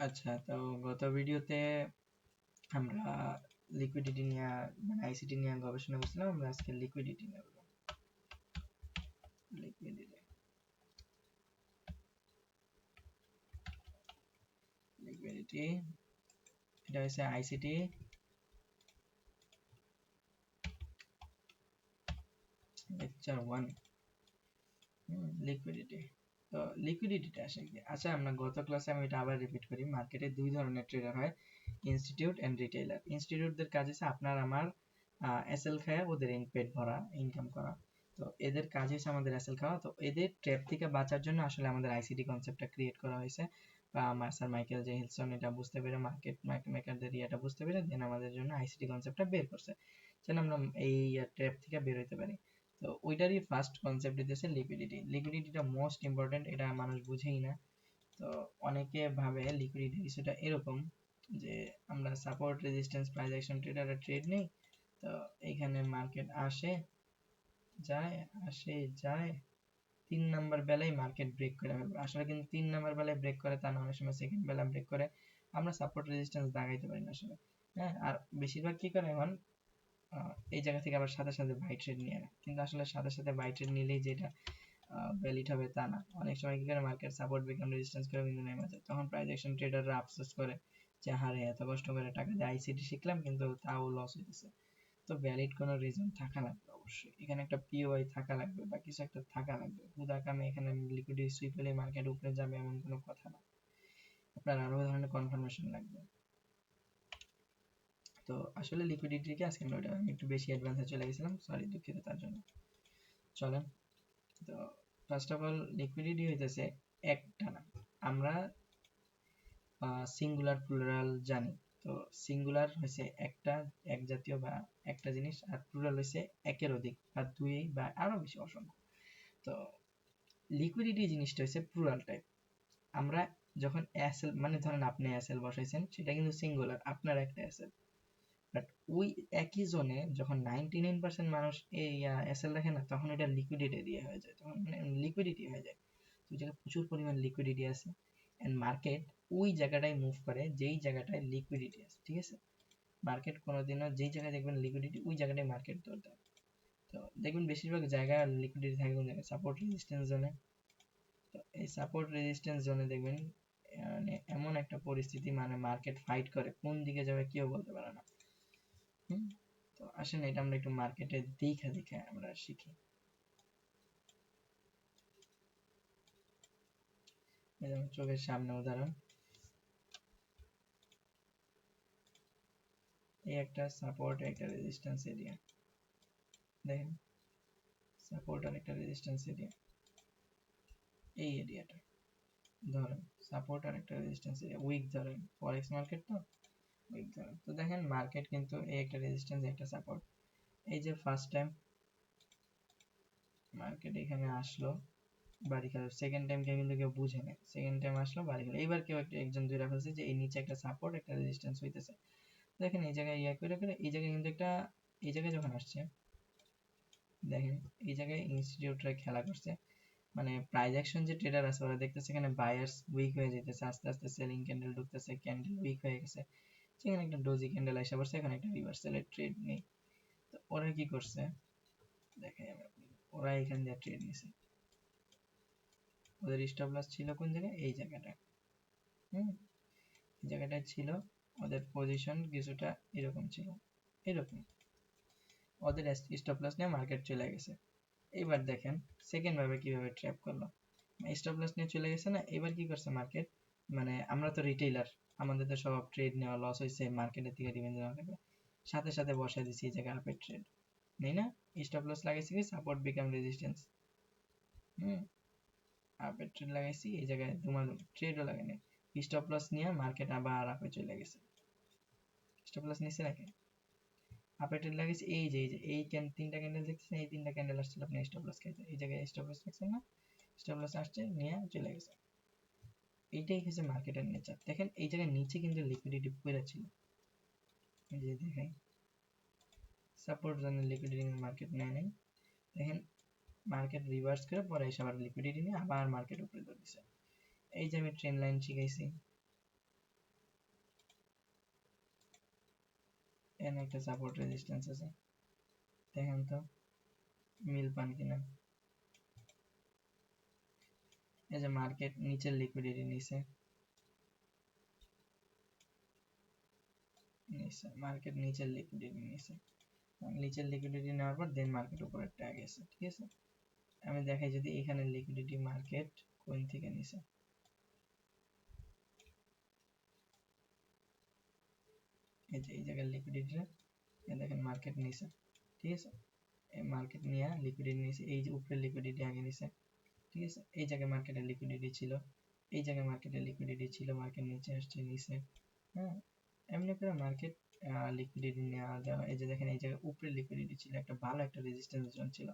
আচ্ছা, তো গত ভিডিওতে আমরা লিকুইডিটি নিয়ে মানে আইসিটি নিয়ে গবেষণা করছিলাম। আমরা আজকে লিকুইডিটি নিয়ে বলবো। লিকুইডিটি লিকুইডিটি এটা হচ্ছে আইসিটি লেকচার 1 লিকুইডিটি। তো লিকুইডিটিটা আসে কি? আচ্ছা, আমরা গত ক্লাসে আমি এটা আবার রিপিট করি। মার্কেটে দুই ধরনের ট্রেডার হয়, ইনস্টিটিউট এন্ড রিটেইলার। ইনস্টিটিউটদের কাজ হচ্ছে আপনার আমার এসএল খায় ওদের পেট ভরা, ইনকাম করা। তো এদের কাজ হচ্ছে আমাদের এসএল খাওয়া। তো এদের ট্র্যাপ থেকে বাঁচার জন্য আসলে আমাদের আইসিটি কনসেপ্টটা ক্রিয়েট করা হয়েছে, বা স্যার মাইকেল জে হিলসন এটা বুঝতে পেরে, মার্কেট মেকারদের ইয়েটা বুঝতে পেরে দেন আমাদের জন্য আইসিটি কনসেপ্টটা বের করছে, যেন আমরা এই ট্র্যাপ থেকে বের হইতে পারি। তো ওইটারই ফার্স্ট কনসেপ্ট দিতেছে লিকুইডিটি। লিকুইডিটিটা মোস্ট ইম্পর্টেন্ট, এটা মানুষ বুঝেই না। তো অনেকে ভাবে লিকুইডিটি কিছুটা এরকম যে আমরা সাপোর্ট রেজিস্ট্যান্স প্রাইস অ্যাকশন ট্রেডারে ট্রেড নেই, তো এইখানে মার্কেট আসে যায় আসে যায়, 3 নাম্বার বেলায় মার্কেট ব্রেক করে ফেলবে। আসলে কিন্তু 3 নাম্বার বেলায় ব্রেক করে তা না, অনেক সময় সেকেন্ড বেলা ব্রেক করে, আমরা সাপোর্ট রেজিস্ট্যান্স দাগাইতে পারি না আসলে। হ্যাঁ, আর বেশিরভাগ কি করে এখন এই জায়গা থেকে আবার সাথে সাথে বাই ট্রেড নিয়ে নেয়, কিন্তু আসলে সাথে সাথে বাই ট্রেড নিলেই যেটা ভ্যালিড হবে তা না। অনেক সময় কি করে মার্কেট সাপোর্ট বিকাম রেজিস্ট্যান্স করে কিন্তু নেমে যায়, তখন প্রাইস অ্যাকশন ট্রেডাররা আফসোস করে যে হারে এত কষ্ট করে টাকা দিয়ে আইসিটি শিখলাম কিন্তু তাও লস হইতেছে। তো ভ্যালিড কোনো রিজন থাকা লাগবে, অবশ্যই এখানে একটা পিওআই থাকা লাগবে বা কিছু একটা থাকা লাগবে। হুদা কামে এখানে লিকুইডিটি সুইপ হলে মার্কেট উপরে যাবে এমন কোনো কথা না, আপনার আরো ধরনের কনফার্মেশন লাগবে। তো আসলে লিকুইডিটিকে আজকে আমি একটু বেশি অ্যাডভান্সে চলে গেছিলাম, সরি দুঃখিত তার জন্য। চলেন, তো ফার্স্ট অফ অল লিকুইডিটি হইতেছে একটা না, আমরা সিঙ্গুলার প্লুরাল জানি। তো সিঙ্গুলার হচ্ছে একটা, এক জাতীয় বা একটা জিনিস, আর প্লুরাল হচ্ছে একের অধিক বা দুই বা আরো বেশি, অসংখ্য। তো লিকুইডিটি জিনিসটা হচ্ছে প্লুরাল টাইপ। আমরা যখন অ্যাসেল মানে ধরেন আপনি অ্যাসেল বসাইছেন, সেটা কিন্তু সিঙ্গুলার, আপনার একটা অ্যাসেল। বাট ওই একই জোনে যখন 99% মানুষ এই অ্যাসেল রাখে না, তখন এটা লিকুইডিটি দিয়ে হয়ে যায়, তখন মানে লিকুইডিটি হয়ে যায়। তো ওই জায়গায় প্রচুর পরিমাণ লিকুইডিটি আছে, অ্যান্ড মার্কেট ওই জায়গাটায় মুভ করে যেই জায়গাটায় লিকুইডিটি আছে, ঠিক আছে? মার্কেট কোনোদিনও যেই জায়গায় দেখবেন লিকুইডিটি, ওই জায়গাটায় মার্কেট দৌড় দেয়। তো দেখবেন বেশিরভাগ জায়গায় লিকুইডিটি থাকে কোন জায়গায়, সাপোর্ট রেজিস্ট্যান্স জোনে। তো এই সাপোর্ট রেজিস্ট্যান্স জোনে দেখবেন মানে এমন একটা পরিস্থিতি, মানে মার্কেট ফাইট করে কোন দিকে যাবে কেউ বলতে পারে না। হুম, তো আসেন এটা আমরা একটু মার্কেটে দেখা দেখে আমরা শিখি। এই যেমন চোখের সামনে উদাহরণ, এই একটা সাপোর্ট একটা রেজিস্ট্যান্স এরিয়া, দেখেন সাপোর্ট আর একটা রেজিস্ট্যান্স এরিয়া, এই এরিয়াটা ধরেন সাপোর্ট আর একটা রেজিস্ট্যান্স এরিয়া, উইক ধরেন, ফরেক্স মার্কেট তো উইক ধরেন। তো দেখেন মার্কেট কিন্তু এই একটা রেজিস্ট্যান্স একটা সাপোর্ট, এই যে ফার্স্ট টাইম মার্কেট এখানে আসলো বাড়ি খেলো, সেকেন্ড টাইম কিন্তু কেউ বুঝে না, সেকেন্ড টাইম আসলো বাড়ি খেলো, এইবার কেউ একজন ধরে ফেলছে যে এই নিচে একটা সাপোর্ট একটা রেজিস্ট্যান্স হইতেছে। দেখেন এই জায়গায় ইয়া করে করে এই জায়গায় কিন্তু একটা, এই জায়গায় যখন আসছে দেখেন এই জায়গায় ইনস্টিটিউটরা খেলা করছে, মানে প্রাইস অ্যাকশন যে ট্রেডার আছে ওরা দেখতেছে এখানে বায়ার্স উইক হয়ে যেতেছে, আস্তে আস্তে সেলিং ক্যান্ডেল ঢুকতেছে, ক্যান্ডেল উইক হয়ে গেছে, সেখানে একটা ডোজি ক্যান্ডেল এসে পড়ছে, এখানে একটা রিভার্সালের ট্রেড নেই। তো ওরা কি করছে দেখাই আমি আপনাকে, ওরা এখান দিয়ে ট্রেড নিছে, ওদের স্টপ লস ছিল কোন জায়গায়, এই জায়গাটা। হুম, এই জায়গাটায় ছিল ওদের পজিশন কিছুটা এরকম ছিল, এরকম ওদের স্টপ লস নিয়ে মার্কেট চলে গেছে। এবার দেখেন সেকেন্ড ভাবে কিভাবে ট্র্যাপ করলো, স্টপ লস নিয়ে চলে গেছে না, এবার কি করছে মার্কেট, মানে আমরা তো রিটেইলার, আমাদের তো সব ট্রেড নেওয়া লস হয়েছে, মার্কেটের থেকে রিভেঞ্জ নেওয়া লাগবে, সাথে সাথে বসায় দিচ্ছি এই জায়গায় আপের ট্রেড নেই না, স্টপ লস লাগাইছি কি সাপোর্ট বিকাম রেজিস্ট্যান্স। হুম, আপের ট্রেড লাগাইছি এই জায়গায়, তোমার ট্রেডও লাগে নাই, স্টপ লস নিয়ে মার্কেট আবার আপে চলে গেছে। স্টপ লস নিচ্ছে নাকি, আপের ট্রেড লাগাইছি, এই যে এই তিনটা ক্যান্ডেল দেখছেন, এই তিনটা ক্যান্ডেল আসছিল আপনি স্টপ লস খাইতে, এই জায়গায় স্টপ লস রাখছেন না, স্টপ লস আসছে নিয়ে চলে গেছে। এইটাই হচ্ছে মার্কেটের নেচার। দেখেন এই জায়গায় নিচে কিন্তু লিকুইডিটি পড়ে ছিল, এই যে দেখেন সাপোর্ট জোনের লিকুইডিটি মার্কেট নেয় নাই, দেখেন মার্কেট রিভার্স করে পরে এসে আবার লিকুইডিটি নিয়ে আবার মার্কেট উপরে ধরে দিছে। এই যে আমি ট্রেন্ড লাইন শিখাইছি, এখানে একটা সাপোর্ট রেজিস্ট্যান্স আছে, দেখেন তো মিল পান কিনা। এই যে মার্কেট নিচের লিকুইডিটি নিচে মার্কেট নিচের লিকুইডিটি নিচের লিকুইডিটি নেওয়ার পর দেন মার্কেট উপরের ট্যাগ গেছে, ঠিক আছে। আমি দেখাই যদি এখানে লিকুইডিটি মার্কেট কোন থেকে নিছে, এই যে এই জায়গার লিকুইডিটিটা দেখেন মার্কেট নিছে, ঠিক আছে। এই মার্কেট নিয়ে লিকুইডিটি নিছে, এই যে উপরের লিকুইডিটি আগে নিছে, ঠিক আছে। এই জায়গায় মার্কেটের লিকুইডিটি ছিল, এই জায়গায় মার্কেটের লিকুইডিটি ছিল, মার্কেট নিচে আসছে নিচে, হ্যাঁ। এমনি করে মার্কেট লিকুইডিটি নেওয়া দেওয়া। এই যে দেখেন এই জায়গায় উপরে লিকুইডিটি ছিল, একটা ভালো একটা রেজিস্ট্যান্স জোন ছিল,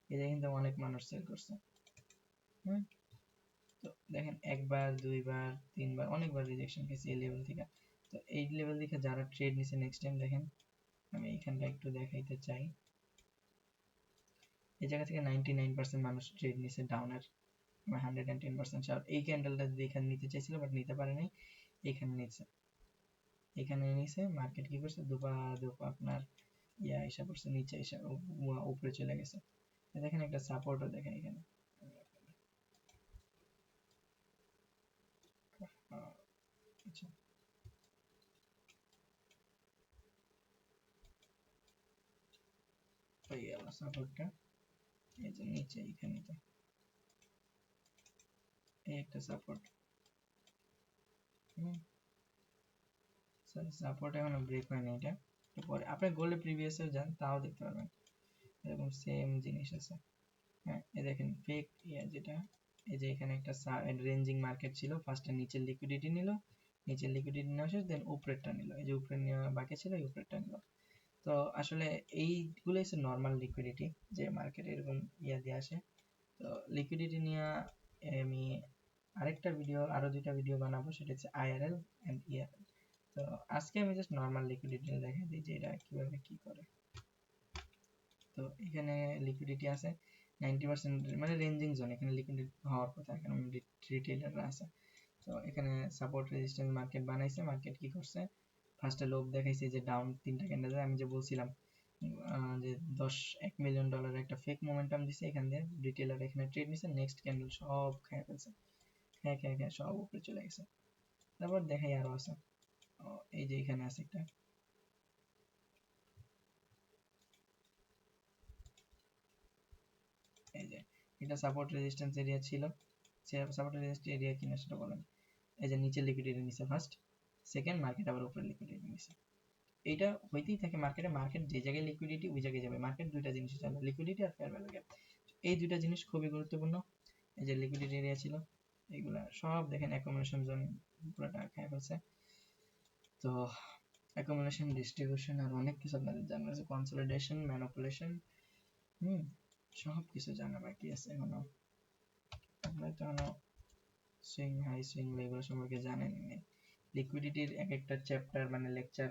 এই জায়গায় কিন্তু অনেক মানুষ সেল করছে, হুম। তো দেখেন একবার দুইবার তিনবার অনেকবার রিজেকশন পেয়েছে এই লেভেল থেকে। তো এই লেভেল থেকে যারা ট্রেড নিছে নেক্সট টাইম দেখেন, আমি এখানটা একটু দেখাইতে চাই, এই জায়গা থেকে 99% মানুষ ট্রেড নিছে ডাউনের, 110% শার্প। এই ক্যান্ডেলটা যদি এখানে নিতে চাইছিল বাট নিতে পারে নাই, এখানে নিচ্ছে, এখানে নিচে মার্কেট কি করছে দুপা দুপা আপনার এসে পড়ছে নিচে এসে উপরে চলে গেছে। দেখেন একটা সাপোর্টও দেখেন এখানে, আচ্ছা হয়ে গেল সাপোর্টটা, এই যে নিচে এখানে তো এই একটা সাপোর্ট, সাপোর্ট এখনো ব্রেক হয়নি এটা। পরে আপনি গোল্ডে প্রিভিয়াসে যান তাও দেখতে পারবেন এরকম সেম জিনিস আছে, হ্যাঁ। এই দেখেন ফেক যেটা, এই যে এখানে একটা রেঞ্জিং মার্কেট ছিল, ফার্স্টে নিচের লিকুইডিটি নিল, নিচের লিকুইডিটি নেওয়া শেষ, দেন উপরেরটা নিল, এই যে উপরে নেওয়া বাকি ছিল এই উপরেরটা নিল। তো আসলে এইগুলো হচ্ছে নর্মাল লিকুইডিটি, যে মার্কেটে এরকম দিয়ে আসে। তো লিকুইডিটি নিয়ে আমি আরেকটা ভিডিও, আরো দুইটা ভিডিও বানাবো, সেটা হচ্ছে আইআরএল এন্ড ইআরএল। তো আজকে আমি জাস্ট নর্মাল লিকুইডিটি দেখাই দিই যে এটা কিভাবে কি করে। তো এখানে লিকুইডিটি আছে 90%, মানে রেঞ্জিং জোন, এখানে লিকুইডিটি হওয়ার কথা, এখানে রিটেইলাররা আছে। তো এখানে সাপোর্ট রেজিস্ট্যান্স মার্কেট বানাইছে, মার্কেট কি করছে ফার্স্টে লোভ দেখাইছে যে ডাউন তিনটা ক্যান্ডেল, আমি যে বলছিলাম যে 1 মিলিয়ন ডলারের একটা ফেক মোমেন্টাম দিছে, এখান দিয়ে রিটেইলার এখানে ট্রেড নিছে, নেক্সট ক্যান্ডেল সব খেয়ে ফেলছে, খেয়ে সব উপরে চলে গেছে। তারপর দেখাই আরো আছে, এই যে এখানে আছে একটা, এই যে এটা সাপোর্ট রেজিস্ট্যান্স এরিয়া ছিল, সাপোর্ট রেজিস্ট্যান্স এরিয়া কিনা সেটা বলেন। এই যে নিচে লিকুইডিটি নিছে ফার্স্ট, সেকেন্ড মার্কেট আবার উপরে লিকুইডিটি নিছে, এইটা হইতেই থাকে মার্কেটে। মার্কেট যে জায়গায় লিকুইডিটি ওই জায়গায় যাবে, মার্কেট দুইটা জিনিস চলে, লিকুইডিটি আর ফেয়ার ভ্যালু গ্যাপ, এই দুইটা জিনিস খুবই গুরুত্বপূর্ণ। এই যে লিকুইডিটি এরিয়া ছিল, এগুলা সব দেখেন অ্যাকুমুলেশন জোন পুরোটা খেয়ে ফেলছে। তো অ্যাকুমুলেশন, ডিস্ট্রিবিউশন আর অনেক কিছু আপনাদের জানা আছে, কনসলিডেশন, ম্যানিপুলেশন, সব কিছু জানা বাকি আছে এখনো, আপনারা তো এখনো সুইং হাই সুইং এগুলো সম্পর্কে জানেন না। লিকুইডিটির এক একটা চ্যাপ্টার মানে লেকচার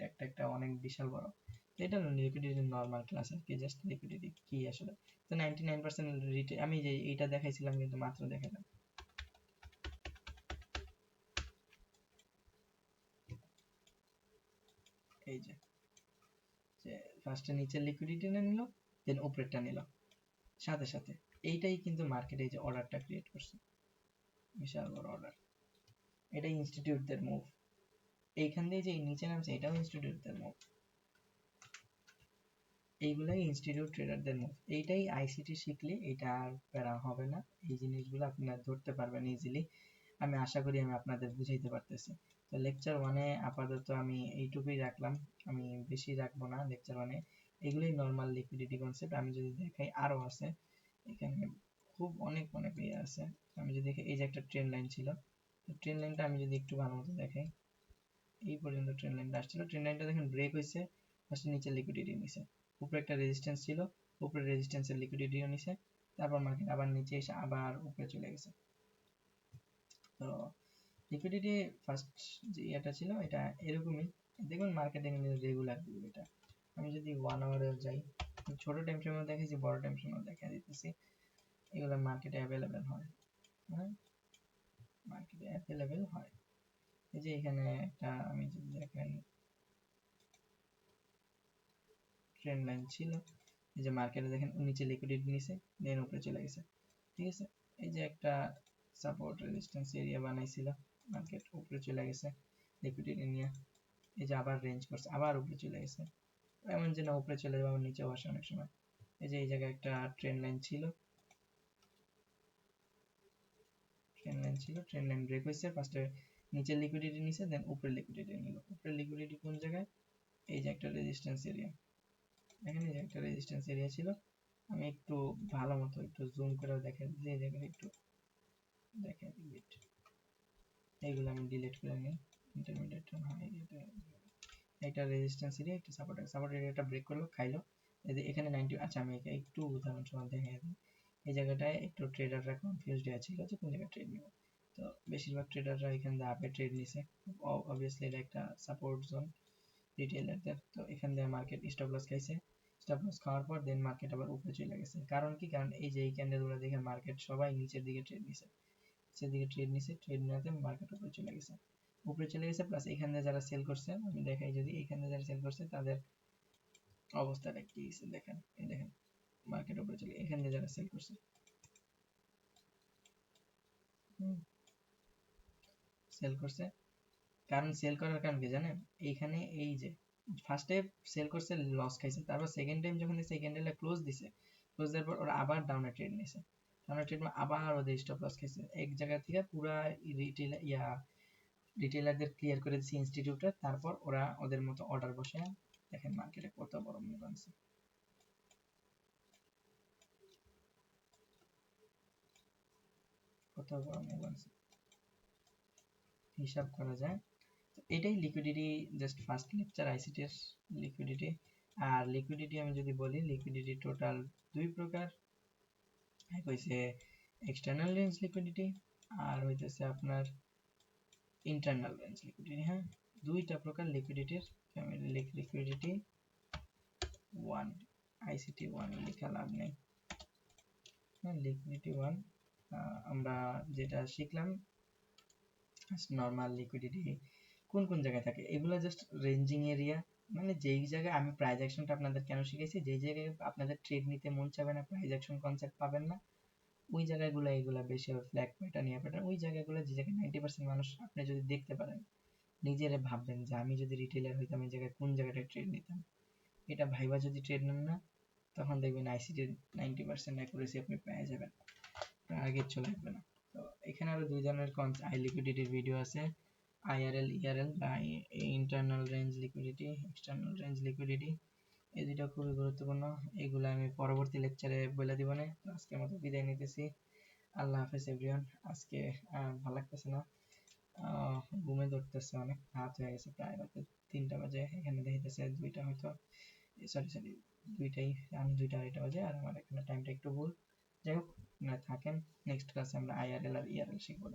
একটা একটা অনেক বিশাল বড়। তো এটা লিকুইডিটির নরমাল ক্লাস আর কি, জাস্ট লিকুইডিটি কি আসলে। তো 99% রিটে আমি যে এইটা দেখাইছিলাম কিন্তু মাত্র দেখাইলাম, এই যে ফার্স্টে নিচের লিকুইডিটি নিল, দেন উপরেরটা নিল সাথে সাথে, এইটাই কিন্তু মার্কেটে যে অর্ডারটা ক্রিয়েট করছে, বিশাল বড় অর্ডার। এটাই ইনস্টিটিউটদের মুভ, এইখান দিয়ে যে নিচে নামছে এটাও ইনস্টিটিউটদের মুভ, এইগুলাই ইনস্টিটিউট ট্রেডারদের মুভ। এইটাই আইসিটি শিখলে এটা আর প্যারা হবে না, এই জিনিসগুলো আপনারা ধরতে পারবেন ইজিলি। আমি আশা করি আমি আপনাদের বুঝাইতে পারতেছি। তো লেকচার ওয়ানে আপাতত আমি এইটুকুই রাখলাম, আমি বেশি রাখবো না লেকচার ওয়ানে। এগুলোই নর্মাল লিকুইডিটি কনসেপ্ট। আমি যদি দেখাই আরো আছে এখানে, খুব অনেক অনেক ইয়ে আছে। আমি যদি দেখি এই যে একটা ট্রেন লাইন ছিল, ট্রেন লাইনটা আমি যদি একটু ভালো মতো দেখাই, এই পর্যন্ত ট্রেন লাইনটা আসছিল, ট্রেন লাইনটা দেখেন ব্রেক হয়েছে, ফার্স্টে নিচে লিকুইডিটি নিছে, উপরে একটা রেজিস্ট্যান্স ছিল, উপরে রেজিস্ট্যান্সের লিকুইডিটিও নিছে, তারপর মার্কেট আবার নিচে এসে আবার উপরে চলে গেছে। তো লিকুইডিটি ফার্স্ট যে এটা ছিল এটা এরকমই, দেখুন মার্কেটে রেগুলার এটা। আমি যদি 1 আওয়ারে যাই, ছোট টাইম ফ্রেমও দেখাইছি, বড় টাইম ফ্রেমও দেখা দিতেছি, এগুলো মার্কেটে অ্যাভেলেবেল হয়, হ্যাঁ মার্কেটে অ্যাভেলেবেল হয়। এই যে এখানে একটা আমি যদি দেখাই, ট্রেন্ড লাইন ছিল, এই যে মার্কেটে দেখেন নিচে লিকুইডিটি নিছে, দেন উপরে চলে গেছে, ঠিক আছে। এই যে একটা সাপোর্ট রেজিস্ট্যান্স এরিয়া বানাইছিল, মার্কেট উপরে চলে গেছে লিকুইডিটি নিয়ে, এই যে আবার রেঞ্জ করছে, আবার উপরে চলে গেছে, এমন যে না উপরে চলে যাবে আবার নিচেও আসে অনেক সময়। এই যে এই জায়গায় একটা ট্রেন্ড লাইন ছিল, ট্রেন্ড লাইন ব্রেক হয়েছে, ফার্স্টে নিচে লিকুইডিটি নিছে, দেন উপরে লিকুইডিটি নিল। উপরে লিকুইডিটি কোন জায়গায়, এই যে একটা রেজিস্ট্যান্স এরিয়া, এখানে যে একটা রেজিস্ট্যান্স এরিয়া ছিল, আমি একটু ভালো মতো একটু জুম করে দেখাই দিই, এই জায়গায় একটু দেখাই দিই, এইগুলো আমি ডিলিট করে নিই, ইন্টারমিডিয়েট না, এটা রেজিস্ট্যান্স এরিয়া, একটা সাপোর্ট এরিয়াটা ব্রেক করলো, খাইলো, এই যে এখানে 90, আচ্ছা আমি একটু উদাহরণ সহ দেখাই দিই। এই জায়গাটায় একটু ট্রেডাররা কনফিউজড হয়েছিল যে কোন জায়গায় ট্রেড নিব, তো বেশিরভাগ ট্রেডাররা এখান দিয়ে আপে ট্রেড নিছে, অবভিয়াসলি এটা একটা সাপোর্ট জোন রিটেলারদের, তো এখান দিয়ে মার্কেট স্টপ লস খাইছে, স্টপ লস খাওয়ার পর দেন মার্কেট আবার উপরে চলে গেছে। কারণ কি, কারণ এই যে এই ক্যান্ডেলগুলো দেখে মার্কেট সবাই নিচের দিকে ট্রেড নিছে, নিচের দিকে ট্রেড নিছে, ট্রেড নেওয়াতে মার্কেট উপরে চলে গেছে, উপরে চলে গেছে। প্লাস এখানে যারা সেল করছে, আমি দেখাই যদি, এখানে যারা সেল করছে তাদের অবস্থাটা কি হয়েছে দেখেন, এই দেখেন মার্কেট উপরে চলে, এখানে যারা সেল করছে, সেল করছে, কারণ সেল করার কারণ কি জানেন, এইখানে এই যে ফার্স্টে সেল করছে, লস খাইছে, তারপর সেকেন্ড টাইম যখন এই ক্যান্ডেলটা ক্লোজ দিছে, ক্লোজ দেওয়ার পর ওরা আবার ডাউনে ট্রেড নিছে, ডাউনে ট্রেড আবার ওদের স্টপ লস খাইছে, এক জায়গা থেকে পুরা রিটেল রিটেলারদের ক্লিয়ার করে দিচ্ছে ইনস্টিটিউটে, তারপর ওরা ওদের মতো অর্ডার বসে, দেখেন মার্কেটে কত বড় মুভ আনছে, কত বড় মুভ আনছে হিসাব করা যায়। এটাই liquidity, just first lecture ICT এর লিকুইডিটি। আর লিকুইডিটি আমি যদি বলি, লিকুইডিটি টোটাল দুই প্রকার, এক হইছে এক্সটার্নাল রেঞ্জ লিকুইডিটি, আর হইতেছে আপনার ইন্টারনাল রেঞ্জ লিকুইডিটি। হ্যাঁ, দুইটা প্রকার লিকুইডিটির ফ্যামিলি। লিকুইডিটি 1, আইসিটি 1 লেখা লাভ নেই, হ্যাঁ লিকুইডিটি 1 আমরা যেটা শিখলাম, নরমাল লিকুইডিটি কোন কোন জায়গায় থাকে, এগুলো জাস্ট রেঞ্জিং এরিয়া, মানে যেই জায়গায় আমি প্রাইস অ্যাকশনটা আপনাদের কেন শিখেছি, যেই জায়গায় আপনাদের ট্রেড নিতে মন চাবে না, প্রাইস অ্যাকশন কনসেপ্ট পাবেন না, ওই জায়গাগুলো এগুলা বেশি হবে, ফ্ল্যাগ প্যাটার্ন, ইয়া প্যাটার্ন, ওই জায়গাগুলো যে জায়গায় 90% মানুষ আপনি যদি দেখতে পারেন, নিজেরে ভাববেন যে আমি যদি রিটেলার হইতাম এই জায়গায় কোন জায়গাটা ট্রেড নিতাম, এটা ভাইবা যদি ট্রেড নেন না, তখন দেখবেন আইসিটির 90% অ্যাকুরেসি আপনি পেয়ে যাবেন, আগে চলে আসবে না। তো এখানে আরো দুই ধরনের আই লিকুইডিটির ভিডিও আছে, আইআরএল ইআরএল বা internal range liquidity, external range liquidity, এই দুটো খুবই গুরুত্বপূর্ণ, এগুলো আমি পরবর্তী লেকচারে বলে দিব না। আজকের মতো বিদায় নিতেছি, আল্লাহ হাফেজ এভরিওয়ান। আজকে ভালো লাগতেছে না, ঘুমে ধরতেছে, অনেক রাত হয়ে গেছে, প্রায় রাতে 3টা বাজে, এখানে দেখাইতেছে 2টা, হয়তো সরি 2টাই, আমি 2টা 2:30 বাজে, আর আমার এখানে টাইমটা একটু ভুল। যাই হোক, আপনারা থাকেন, নেক্সট ক্লাসে আমরা আইআরএল আর ইআরএল শিখবো।